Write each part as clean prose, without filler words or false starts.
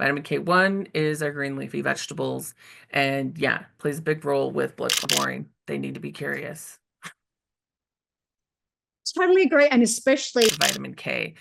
Vitamin K1 is our green leafy vegetables, and yeah, plays a big role with blood boring. They need to be curious. Totally agree. And especially Vitamin K,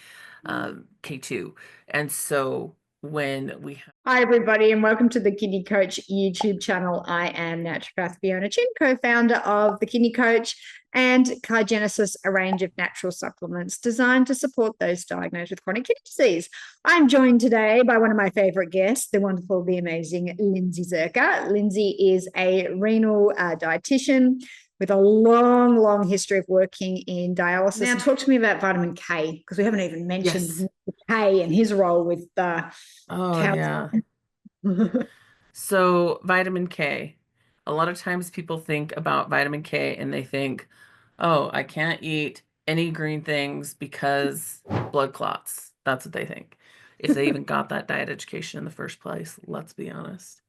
K2. And so when we have hi, everybody, and welcome to the Kidney Coach YouTube channel. I am naturopath Fiona Chin, co-founder of the Kidney Coach and Kygenesis, a range of natural supplements designed to support those diagnosed with chronic kidney disease. I'm joined today by one of my favorite guests, the wonderful, the amazing Lindsey Zirker. Lindsey is a renal dietitian with a long, long history of working in dialysis. Now, talk to me about vitamin K, because we haven't even yes. mentioned K and his role with Oh yeah. calcium. So vitamin K. A lot of times people think about vitamin K and they think, oh, I can't eat any green things because blood clots. That's what they think. If they even got that diet education in the first place, let's be honest.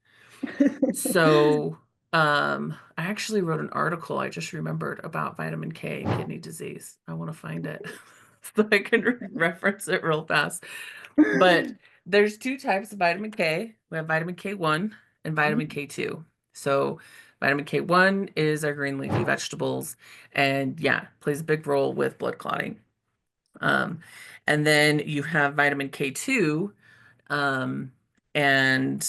So, I actually wrote an article I just remembered about vitamin K and kidney disease. I want to find it so I can reference it real fast. But there's two types of vitamin K. We have vitamin K1 and vitamin K2. So, vitamin K1 is our green leafy vegetables, and yeah, plays a big role with blood clotting. Um, and then you have vitamin K2, um, and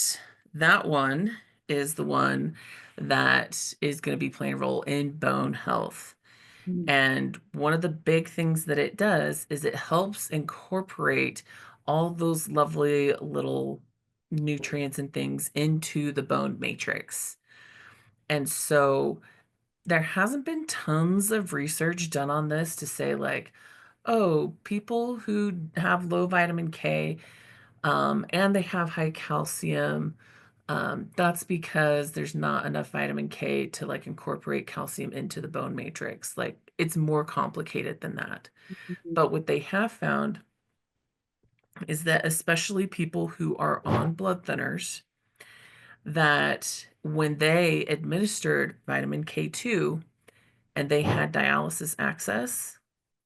that one is the one that is going to be playing a role in bone health. And one of the big things that it does is it helps incorporate all those lovely little nutrients and things into the bone matrix. And so there hasn't been tons of research done on this to say, like, oh, people who have low vitamin K and they have high calcium. That's because there's not enough vitamin K to like incorporate calcium into the bone matrix. Like it's more complicated than that. But what they have found is that especially people who are on blood thinners, that when they administered vitamin K2 and they had dialysis access,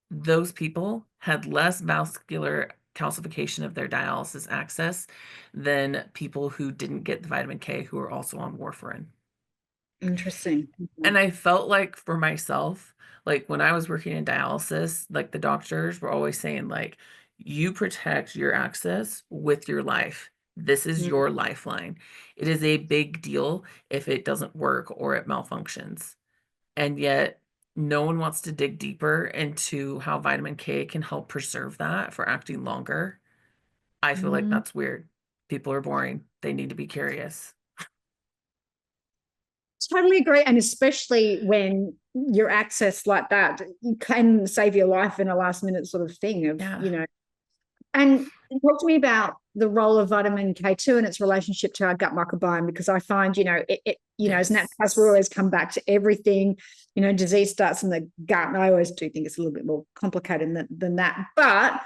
those people had less vascular calcification of their dialysis access than people who didn't get the vitamin K who are also on warfarin. Interesting. And I felt like for myself, like when I was working in dialysis, like the doctors were always saying, like, you protect your access with your life. This is your lifeline. It is a big deal if it doesn't work or it malfunctions. And yet, no one wants to dig deeper into how vitamin K can help preserve that for acting longer. I feel like Mm. that's weird. People are boring. They need to be curious. Totally agree. And especially when your access like that, you can save your life in a last minute sort of thing of, Yeah. you know. And talk to me about the role of vitamin K2 and its relationship to our gut microbiome, because I find, as Yes. naturopaths, we always come back to everything, disease starts in the gut. And I always do think it's a little bit more complicated than that. But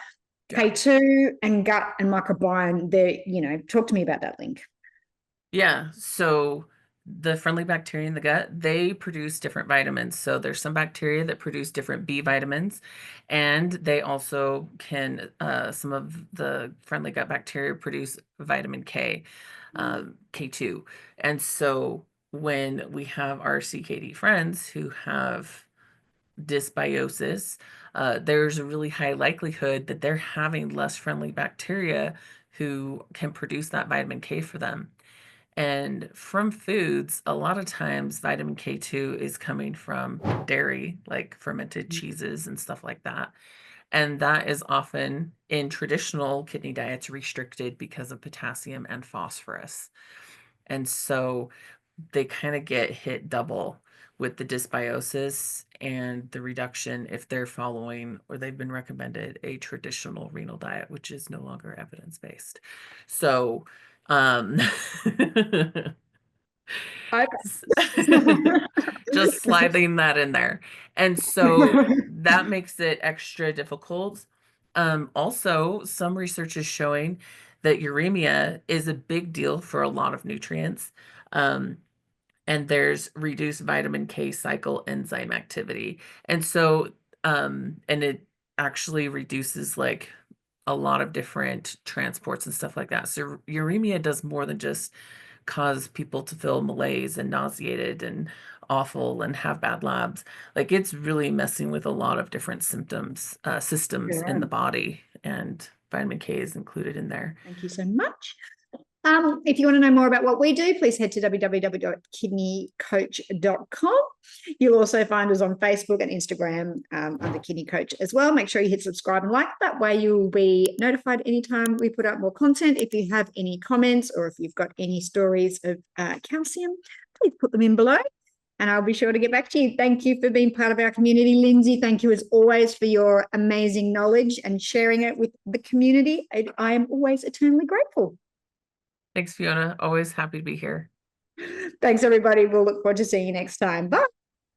Yeah. K2 and gut and microbiome, talk to me about that link. Yeah. So the friendly bacteria in the gut, they produce different vitamins. So there's some bacteria that produce different B vitamins, and they also can, some of the friendly gut bacteria produce vitamin K, K2. And so when we have our CKD friends who have dysbiosis, there's a really high likelihood that they're having less friendly bacteria who can produce that vitamin K for them. And from foods, a lot of times vitamin K2 is coming from dairy, like fermented cheeses and stuff like that. And that is often in traditional kidney diets restricted because of potassium and phosphorus. And so they kind of get hit double with the dysbiosis and the reduction if they're following or they've been recommended a traditional renal diet, which is no longer evidence-based. So, um, Okay. just sliding that in there. And so that makes it extra difficult. Also, some research is showing that uremia is a big deal for a lot of nutrients. Um, and there's reduced vitamin K cycle enzyme activity. And so, and it actually reduces like a lot of different transports and stuff like that. So uremia does more than just cause people to feel malaise and nauseated and awful and have bad labs. Like it's really messing with a lot of different systems in the Yeah. body, and vitamin K is included in there. Thank you so much. If you want to know more about what we do, please head to www.kidneycoach.com. You'll also find us on Facebook and Instagram under Kidney Coach as well. Make sure you hit subscribe and like. That way you'll be notified anytime we put up more content. If you have any comments or if you've got any stories of calcium, please put them in below and I'll be sure to get back to you. Thank you for being part of our community, Lindsey. Thank you as always for your amazing knowledge and sharing it with the community. I am always eternally grateful. Thanks, Fiona. Always happy to be here. Thanks, everybody. We'll look forward to seeing you next time. Bye.